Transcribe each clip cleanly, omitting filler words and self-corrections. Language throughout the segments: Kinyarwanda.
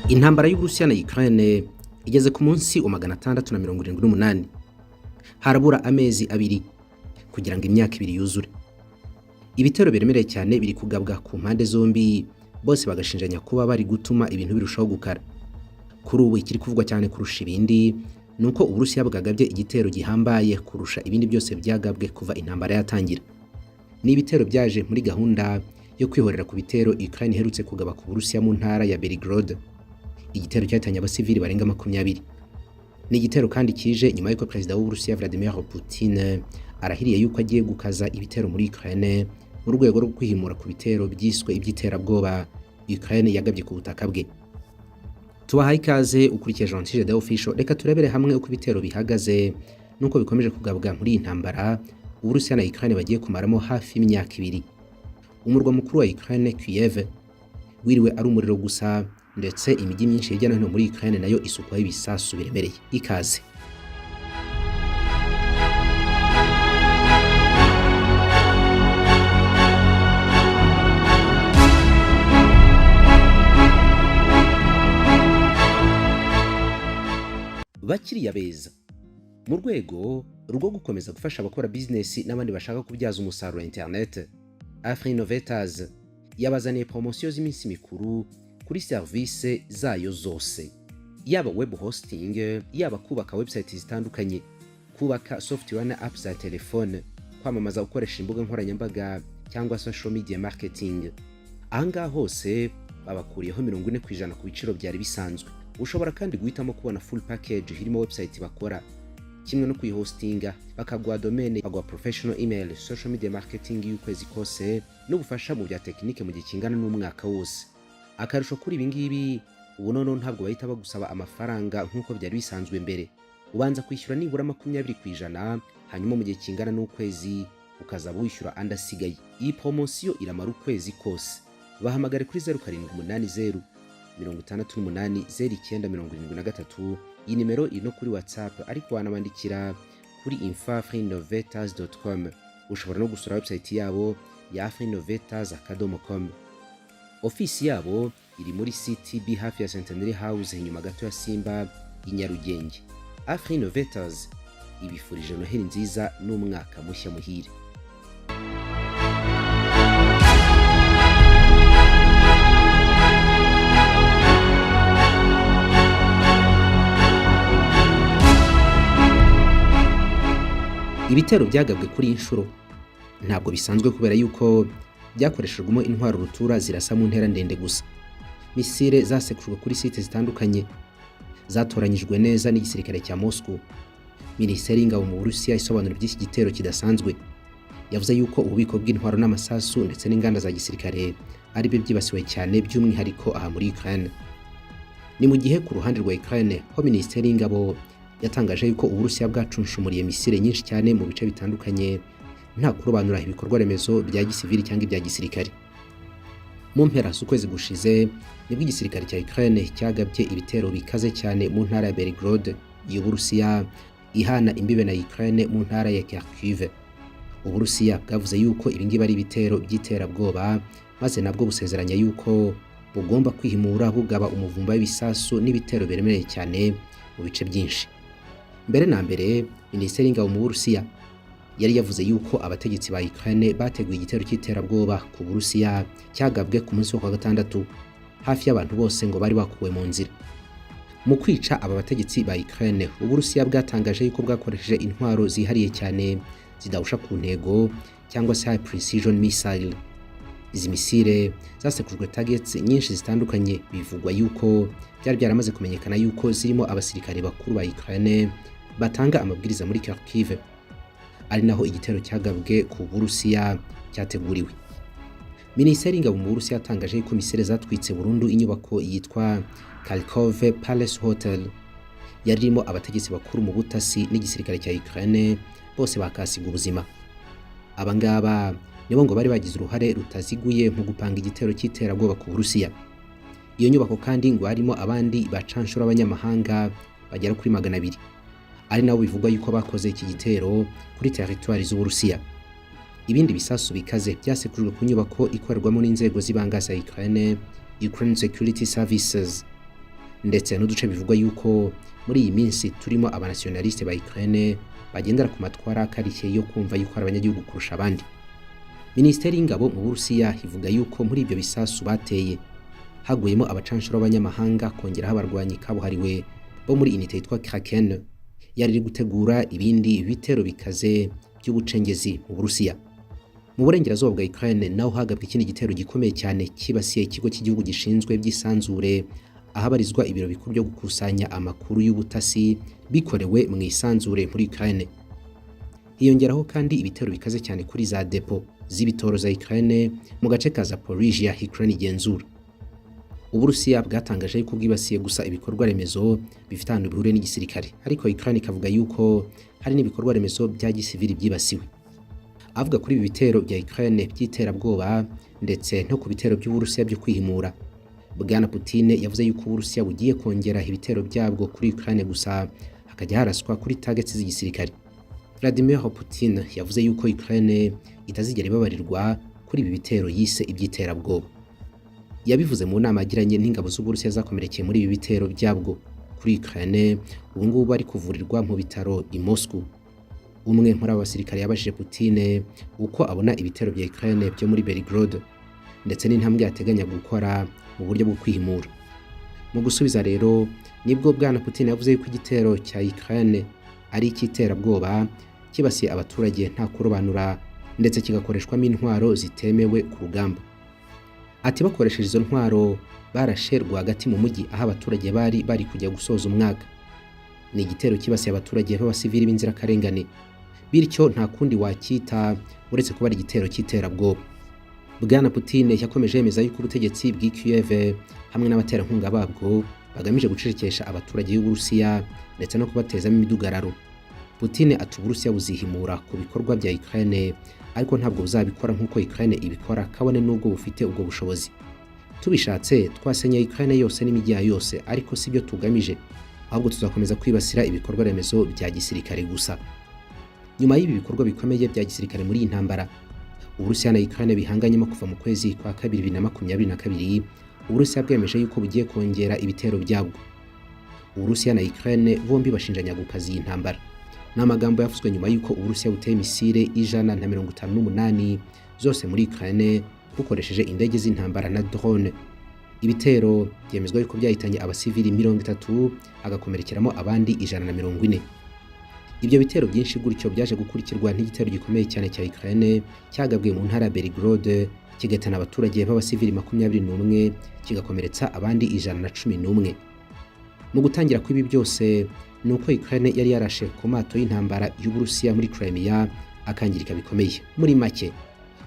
Intambara y'Uburusiya na Ukraine igeze ku munsi wa 678. Harabura amezi abiri kugira ngo imyaka ibiri yuzure. Ibitero biremereye cyane biri kugabwa ku mpande zombi, bose bagashinjanya kuba bari gutuma ibintu birushaho gukara. Kuri ubu ikiri kuvugwa cyane kurusha ibindi nuko Uburusiya bwagabye igitero gihambaye kurusha ibindi byose byagabwe kuva intambara yatangira. Ni ibitero byaje muri gahunda yo kwihorera ku bitero Ukraine iherutse kugaba ku Burusiya mu ntara ya Belgorod. Igitero cyatanye abasivili barenga 20. Ni igitero kandi kije nyuma y'uko Perezida w'Uburusiya Vladimir Putin arahiriye yuko agiye gukaza ibitero muri Ukraine mu rwego rwo kwihimura ku bitero byiswe iby'iterabwoba Ukraine yagabye ku butaka bwe. Tubahaye ikaze ukurikiye Gentil de Official. Reka turebere hamwe uko ibitero bihagaze nuko bikomeje kugabwa muri iyi ntambara Uburusiya na Ukraine bagiye kumaramo hafi imyaka ibiri. Umurwa mukuru wa Ukraine Kiev wiriwe ari umuriro gusa, ndetse imijyi myinshi hirya no hino muri Ukraine nayo isukwaho ibisasu biremereye. Ikaze. Bakiriya beza, mu rwego rwo gukomeza gufasha abakora business n'abandi bashaka kubyaza umusaruro internet, Afrinovetas yabazaniye promosiyo z'iminsi mikuru kuri service zayo zose, yaba web hosting, yaba kubaka website zitandukanye, kubaka software na apps za telefone, kwamamaza ukoresha imbuga nkoranyambaga cyangwa social media marketing. Ahangaha hose babakuriyeho 40% ku biciro byari bisanzwe. Ushobora kandi guhitamo kubona full package irimo website bakora, kimwe no kuyihostinga, bakaguha domain, bakaguha professional email, social media marketing y'ukwezi kose, n'ubufasha mu bya tekinike mu gihe kingana n'umwaka wose. Akarusho kuri ibi ngibi, ubu noneho ntabwo bahita bagusaba amafaranga nk'uko byari bisanzwe mbere. Ubanza kwishyura nibura 20%, hanyuma mu gihe kingana n'ukwezi ukazaba wishyura andi asigaye. Iyi promosiyo iramara ukwezi kose. Bahamagare kuri 0780 68 0973. Iyi nimero iri no kuri WhatsApp, ariko wanabandikira kuri info@afrinovetas.com. Ushobora no gusura website yabo ya afrinovetas.com. Ofisi yabo iri muri CTB hafi ya Centenary House, inyuma gato ya Simba i Nyarugenge. Afrinovetas ibifurije Noheli nziza n'umwaka mushya muhire. Ibitero byagabwe kuri inshuro ntabwo bisanzwe kubera yuko byakoreshejwemo intwaro rutura zirasa mu ntera ndende gusa. Misile zasekujwe kuri site zitandukanye, zatoranyijwe neza n'igisirikare cya Moscow. Minisiteri y'Ingabo mu Burusiya isobanura by'iki gitero kidasanzwe. Yavuze yuko ububiko bw'intwaro n'amasasu ndetse n'inganda za gisirikare ari byo byibasiwe cyane, by'umwihariko aha muri Ukraine. Ni mu gihe ku ruhande rwa Ukraine ho Minisiteri y'Ingabo yatangaje yuko Uburusiya bwacunshumuriye misile nyinshi cyane mu bice bitandukanye, nta kurobanura ibikorwa remezo bya gisivili cyangwa ibya gisirikare. Mu mpera z'ukwezi gushize nibwo igisirikare cya Ukraine cyagabye ibitero bikaze cyane mu ntara ya Belgorod y'Uburusiya ihana imbibe na Ukraine mu ntara ya Kharkiv. Uburusiya bwavuze yuko ibingibi ari ibitero by'iterabwoba, maze nabwo busezeranya yuko bugomba kwihimura bugaba umuvumba w'ibisasu n'ibitero biremereye cyane mu bice byinshi. Mbere na mbere, Minisiteri y'Ingabo mu Burusiya yari yavuze yuko abategetsi ba Ukraine bateguye igitero cy'iterabwoba ku Burusiya cyagabwe ku munsi wa 6, hafi y'abantu bose ngo bari bakuwe mu nzira. Mu kwica aba bategetsi ba Ukraine, Uburusiya bwatangaje yuko bwakoresheje intwaro zihariye cyane zidahusha ku ntego, cyangwa se high precision missile. Izi misile zasekujwe targets nyinshi zitandukanye, bivugwa yuko byari byaramaze kumenyekana yuko zirimo abasirikare bakuru ba Ukraine batanga amabwiriza muri Kharkiv, ari naho igitero cyagabwe ku Burusiya cyateguriwe. Minisiteri y'Ingabo mu Burusiya yatangaje ko misile zatwitse burundu inyubako yitwa Kharkov Palace Hotel, yarimo abategetsi bakuru mu butasi n'igisirikare cya Ukraine, bose bakasiga ubuzima. Abangaba nibo ngo bari bagize uruhare rutaziguye mu gupanga igitero cy'iterabwoba ku Burusiya. Iyo nyubako kandi ngo harimo abandi bacanshura abanyamahanga bagera kuri 200, ari nabo bivugwa yuko bakoze iki gitero kuri territoire z'Uburusiya. Ibindi bisasu bikaze byasekujwe ku nyubako ikorerwamo n'inzego z'ibanga za Ukraine, Ukraine Security Services. ndetse n'uduce bivugwa yuko muri iyi minsi turimo abanationaliste ba Ukraine bagendera ku matwara akarishye yo kumva yuko ari abanyagihugu kurusha abandi. Minisiteri y'ingabo mu Burusiya ivuga yuko muri ibyo bisasu bateye haguyemo abacanshuro b'abanyamahanga, kongeraho abarwanyi kabuhariwe bo muri unité yitwa Kraken yari iri gutegura ibindi bitero bikaze by'ubucengezi mu Burusiya. Mu burengerazuba bwa Ukraine naho hagabwe ikindi gitero gikomeye cyane kibasiye ikigo cy'igihugu gishinzwe by'isanzure ahabarizwa ibiro bikuru byo gukusanya amakuru y'ubutasi bikorewe mu isanzure muri Ukraine. Hiyongeraho kandi ibitero bikaze cyane kuri za depo z'ibitoro za Ukraine mu gace ka Zaporizhia Ukraine igenzura. Uburusiya bwatangaje yuko bwibasiye gusa ibikorwa remezo bifite ahantu bihuriye n'igisirikare, ariko Ukraine ikavuga yuko hari n'ibikorwa remezo bya gisivili byibasiwe. Avuga kuri ibi bitero bya Ukraine by'iterabwoba ndetse no ku bitero by'Uburusiya byo kwihimura, Bwana Putin yavuze yuko Uburusiya bugiye kongera ibitero byabwo kuri Ukraine gusa hakajya haraswa kuri targets z'igisirikare. Vladimir Putin yavuze yuko Ukraine itazigera ibabarirwa kuri ibi bitero yise iby'iterabwoba. Yabivuze mu nama yagiranye n'ingabo z'Uburusiya zakomerekeye muri ibi bitero byabwo kuri Ukraine, ubu ngubu bari kuvurirwa mu bitaro i Moscow. Umwe muri abo basirikare yabajije Putin uko abona ibitero bya Ukraine byo muri Belgorod ndetse n'intambwe yateganya gukora mu buryo bwo kwihimura. Mu gusubiza rero nibwo Bwana Putin yavuze yuko igitero cya Ukraine ari icy'iterabwoba kibasiye abaturage nta kurobanura ndetse kigakoreshwamo intwaro zitemewe ku rugamba. Ati bakoresheje izo ntwaro barashe rwagati mu mujyi aho abaturage bari kujya gusoza umwaka. Ni igitero kibasiye abaturage b'abasivili b'inzirakarengane, bityo nta kundi wakita uretse kuba ari igitero cy'iterabwoba. Bwana Putin yakomeje yemeza yuko ubutegetsi bw'i Kiev hamwe n'abaterankunga babwo bagamije gucecekesha abaturage b'Uburusiya ndetse no kubatezamo imidugararo. Putin ati Uburusiya buzihimura ku bikorwa bya Ukraine, ariko ntabwo buzabikora nk'uko Ukraine ibikora, kabone n'ubwo bufite ubwo bushobozi. Tubishatse twasenya Ukraine yose n'imijyi yose, ariko sibyo tugamije, ahubwo tuzakomeza kwibasira ibikorwa remezo bya gisirikare gusa. Nyuma y'ibi bikorwa bikomeye bya gisirikare muri iyi ntambara Uburusiya na Ukraine bihanganyemo kuva mu kwezi kwa 2022, Uburusiya bwemeje yuko bugiye kongera ibitero byabwo. Uburusiya na Ukraine bombi bashinjanya gukaza iyi ntambara. N'amagambo yavuzwe nyuma yuko Uburusiya buteye misile 158 zose muri Ukraine bukoresheje indege z'intambara na drone. Ibitero byemezwa yuko byahitanye abasivili 30 agakomerekeramo abandi 140. Ibyo bitero byinshi gutyo byaje gukurikirwa n'igitero gikomeye cyane cya Ukraine cyagabwe mu ntara ya Belgorod kigatana abaturage b'abasivili 21 kigakomeretsa abandi 111. Mu gutangira kw'ibi byose nuko Ukraine yari yarashe ku mato y'intambara y'Uburusiya muri Crimea akangirika bikomeye. Muri make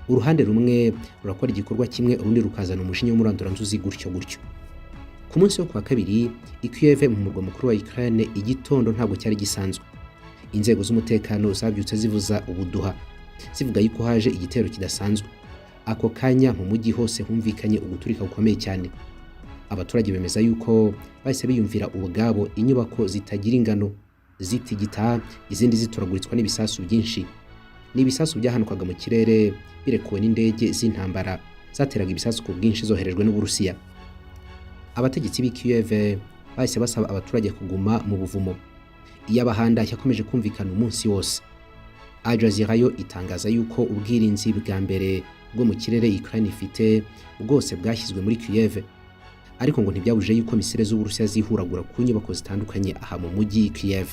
uruhande rumwe rurakora igikorwa kimwe, urundi rukazana umujinya w'umuranduranzuzi gutyo. Ku munsi wo kwa kabiri i Kiev mu murwa mukuru wa Ukraine igitondo ntabwo cyari gisanzwe. Inzego z'umutekano zabyutse zivuza ubuduha zivuga yuko haje igitero kidasanzwe. Ako kanya mu mujyi hose humvikanye uguturika gukomeye cyane. Abaturage bemeza yuko bahise biyumvira ubwabo inyubako zitagira ingano zitigita, izindi zitoraguritswa n'ibisasu byinshi. N'ibisasu byahanukaga mu kirere birekuwe n'indege z'intambara zateraga ibisasu ku bwinshi zoherejwe n'Uburusiya. Abategetsi b'i Kiev bahise basaba abaturage kuguma mu buvumo. Iyabahanda yakomeje kumvikana umunsi wose. Al Jazeera yo itangaza yuko ubwirinzi bwa mbere bwo mu kirere Ukraine ifite bwose bwashyizwe muri Kiev, ariko ngo ntibyabuje yuko misile z'Uburusiya zihuragura ku nyubako zitandukanye aha mu mujyi Kiev.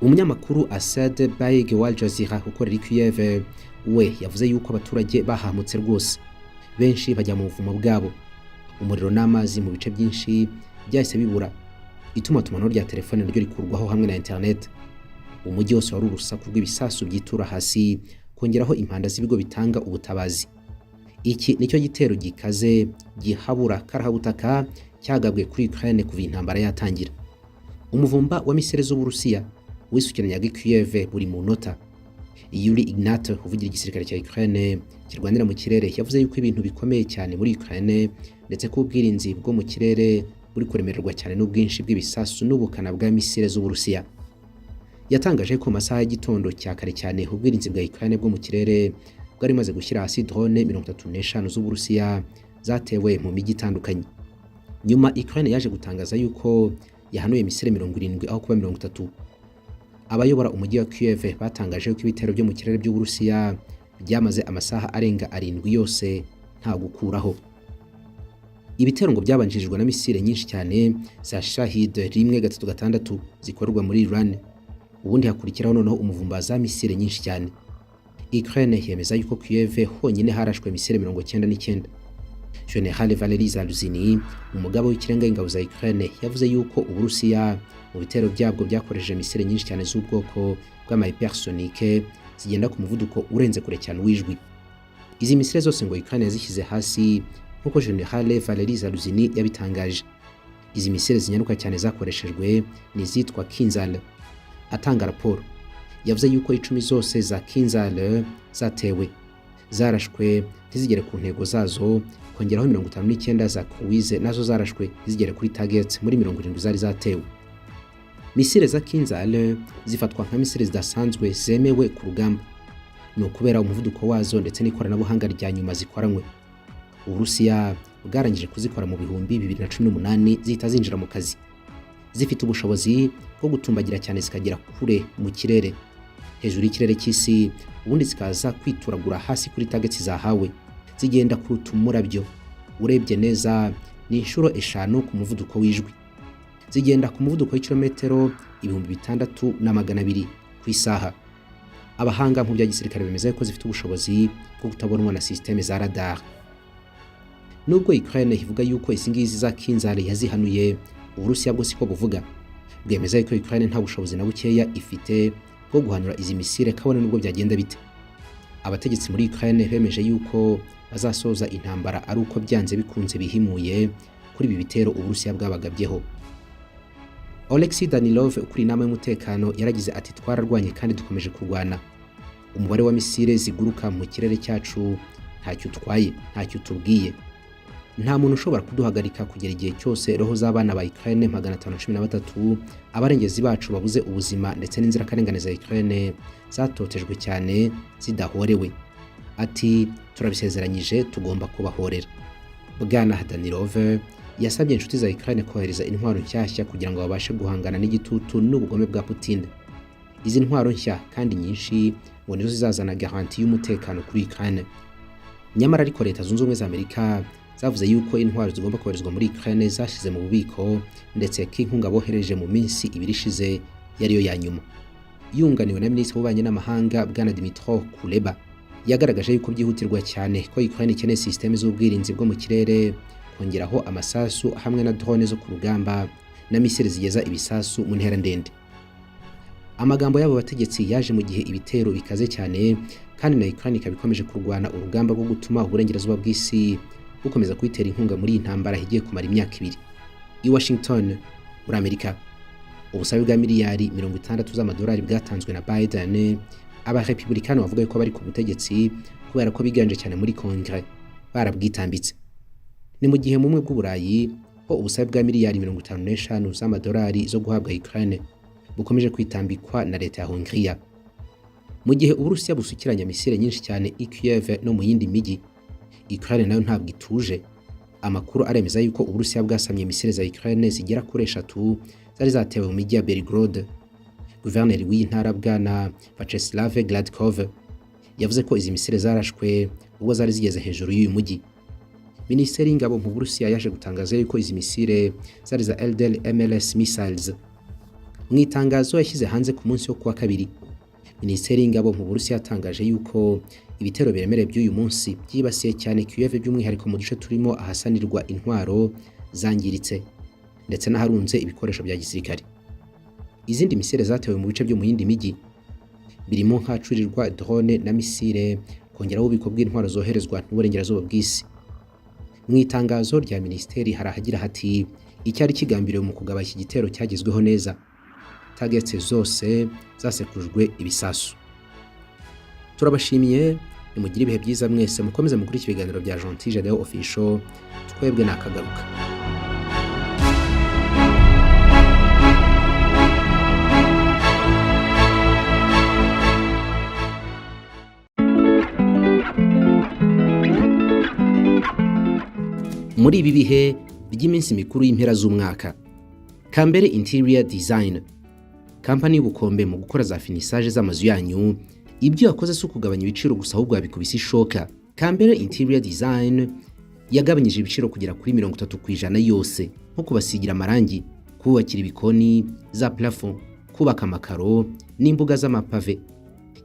Umunyamakuru Asad Baig wa Al Jazeera ukorera i Kiev we yavuze yuko abaturage bahamutse rwose, benshi bajya mu buvumo bwabo. Umuriro n'amazi mu bice byinshi byahise bibura, itumatumano rya telefone naryo rikurwaho hamwe na internet. Umujyi wose wari urusaku rw'ibisasu byitura hasi, kongeraho impanda z'ibigo bitanga ubutabazi. Iki nicyo gitero gikaze gihabura karahabutaka cyagabwe kuri Ukraine kuva intambara yatangira. Umuvumba wa misile z'Uburusiya wisukiranyaga i Kiev buri munota. Yuri Ignat uvugira igisirikare cya Ukraine kirwanira mu kirere yavuze yuko ibintu bikomeye cyane muri Ukraine ndetse ko ubwirinzi bwo mu kirere buri kuremererwa cyane n'ubwinshi bw'ibisasu n'ubukana bwa misile z'Uburusiya. Yatangaje ko masaha y'igitondo cya kare cyane ubwirinzi bwa Ukraine bwo mu kirere bwari maze gushyira hasi drone 35 z'Uburusiya zatewe mu mijyi itandukanye. nyuma Ukraine yaje gutangaza yuko yahanuye misile 70 aho kuba 30. Abayobora umujyi wa Kiev batangaje ko ibitero byo mu kirere by'Uburusiya byamaze amasaha arenga 7 yose nta gukuraho. Ibitero ngo byabanjirijwe na misile nyinshi cyane za Shahid 136 zikorwa muri Iran. Ubundi hakurikiraho noneho umuvumba za misile nyinshi cyane. Ukraine yemeza yuko Kiev honyine harashwe misile 99. General Valery Zaluzny, umugabo w'ikirenga ingabo za Ukraine, yavuze yuko Uburusiya mu bitero byabwo byakoresheje misile nyinshi cyane z'ubwoko bw'amahypersonique zigenda ku muvuduko urenze kure cyane w'ijwi. Izi misile zose ngo Ukraine yazishyize hasi nkuko General Valery Zaluzny yabitangaje. Izi misile zinyaruka cyane zakoreshejwe ni zitwa Kinzhal. Atanga raporo yavuze yuko 10 zose za Kinzhal zatewe, zarashwe ntizigere ku ntego zazo, kongeraho 59 za Cruise nazo zarashwe ntizigere kuri targets muri 70 zari zatewe. Misile za Kinzhal zifatwa nka misile zidasanzwe zemewe ku rugamba, ni ukubera umuvuduko wazo ndetse n'ikoranabuhanga rya nyuma zikoranywe. Uburusiya bwarangije kuzikora mu bihumbi 2018 zihita zinjira mu kazi. Zifite ubushobozi bwo gutumbagira cyane zikagera kure mu kirere, hejuru y'ikirere cy'isi, ubundi zikaza kwituragura hasi kuri targets zahawe. Zigenda kuruta umurabyo, urebye neza ni inshuro 5 ku muvuduko w'ijwi. Zigenda ku muvuduko w'ikilometero 6200 ku isaha. Abahanga mu bya gisirikare bemeza ko zifite ubushobozi bwo kutabonwa na systeme za radar. Nubwo Ukraine ivuga yuko izi ngizi za Kinzhal yazihanuye, Uburusiya bwo siko buvuga. Bwemeza ko Ukraine nta bushobozi na bukeya ifite bwo guhanura izi misile kabone nubwo byagenda bite. Abategetsi muri Ukraine bemeje yuko bazasoza intambara ari uko byanze bikunze bihimuye kuri ibi bitero Uburusiya bwabagabyeho. Oleksiy Danilov ukuri inama y'umutekano yaragize ati twararwanye kandi dukomeje kurwana. Umubare wa misile ziguruka mu kirere cyacu ntacyo utwaye, ntacyo tubwiye. Nta muntu ushobora kuduhagarika kugera igihe cyose roho z'abana ba Ukraine 513 abarengezi bacu babuze ubuzima ndetse n'inzirakarengane za Ukraine zatotejwe cyane zidahorewe. Ati turabisezeranyije tugomba kubahorera. Bwana Danilov yasabye inshuti za Ukraine kohereza intwaro nshyashya kugira ngo babashe guhangana n'igitutu n'ubugome bwa Putin. Izi ntwaro nshya kandi nyinshi ngo nizo zizazana garanti y'umutekano kuri Ukraine. Nyamara ariko Leta Zunze Ubumwe za Amerika zavuze yuko intwaro zigomba koherezwa muri Ukraine zashize mu bubiko, ndetse ko inkunga bohereje mu minsi 2 ishize yariyo ya nyuma. Yunganiwe na Minisitiri w'Ububanyi n'Amahanga Bwana Dmytro Kuleba, yagaragaje yuko byihutirwa cyane ko Ukraine ikeneye systeme z'ubwirinzi bwo mu kirere, kongeraho amasasu hamwe na drone zo ku rugamba na misile zigeza ibisasu mu ntera ndende. Amagambo y'abo bategetsi yaje mu gihe ibitero bikaze cyane kandi na Ukraine ikabikomeje kurwana urugamba rwo gutuma uburengerazuba bw'isi bukomeza kwitera inkunga muri iyi ntambara igiye kumara imyaka 2. I Washington muri Amerika, ubusabe bwa miliyari 60 z'amadolari bwatanzwe na Biden. Abarepublikani bavuga ko bari ku butegetsi kubera ko biganje cyane muri Congress barabwitambitse. Ni mu gihe mumwe bw'Uburayi ho ubusabe bwa miliyari 55 z'amadolari zo guhabwa Ukraine bukomeje kwitambikwa na leta ya Hongria. Mu gihe Uburusiya busukiranya misile nyinshi cyane i Kiev no mu yindi migi, Ukraine nayo ntabwo ituje. Amakuru aremeza yuko Uburusiya bwasamye misile za Ukraine zigera kuri 3 zari zatewe mu migi ya Belgorod. Guverineri w'intara Bwana Vyacheslav Gladkov yavuze ko izi misile zarashwe ubwo zari zigeze hejuru y'uyu mujyi. Minisiteri y'ingabo mu Burusiya yaje gutangaza yuko izi misile zari za Eldel MLS missiles. Mu itangazo yashyize hanze ku munsi wo kuwa kabiri, Minisiteri y'ingabo mu Burusiya yatangaje yuko ibitero biremereye by'uyu munsi byibasiye cyane Kiev, by'umwihariko mu duce turimo ahasanirwa intwaro zangiritse ndetse n'aharunze ibikoresho bya gisirikare. Izindi misile zatewe mu bice byo mu yindi migi birimo nkacurirwa drone na misile, kongeraho ububiko bw'intwaro zoherezwa n'uburengerazuba bw'isi. Mu itangazo rya minisiteri harahagira hati icyari kigambiriwe mu kugaba iki gitero cyagezweho neza, targets zose zasekujwe ibisasu. Turabashimiye, nimugire ibihe byiza mwese, mukomeze mukurikira ibiganiro bya Gentil Gedeon Official. Twebwe nakagaruka. Muri ibi bihe ry'iminsi mikuru y'impera z'umwaka. Kambere Interior Design, kampani y'ubukombe mu gukora za finissage z'amazu yanyu. Ibyo yakoze si ukugabanya ibiciro gusa, ahubwo yabikubise ishoka. Kambere Interior Design yagabanyije ibiciro kugera kuri 30% yose, nko kubasigira amarangi, kubakira ibikoni, za plafond, kubaka amakaro n'imbuga z'amapave,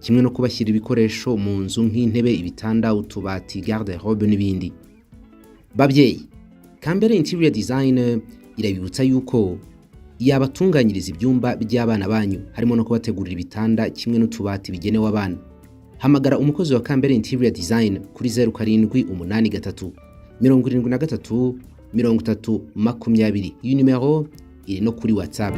kimwe no kubashyira ibikoresho mu nzu nk'intebe, ibitanda, utubati, garde-robe n'ibindi. Babyeyi, Kambere Interior Design irabibutsa yuko yabatunganyiriza ibyumba by'abana banyu, harimo no kubategurira ibitanda kimwe n'utubati bigenewe abana. Hamagara umukozi wa Kambere Interior Design kuri 0783 73 30 20. Iyi numero iri no kuri WhatsApp.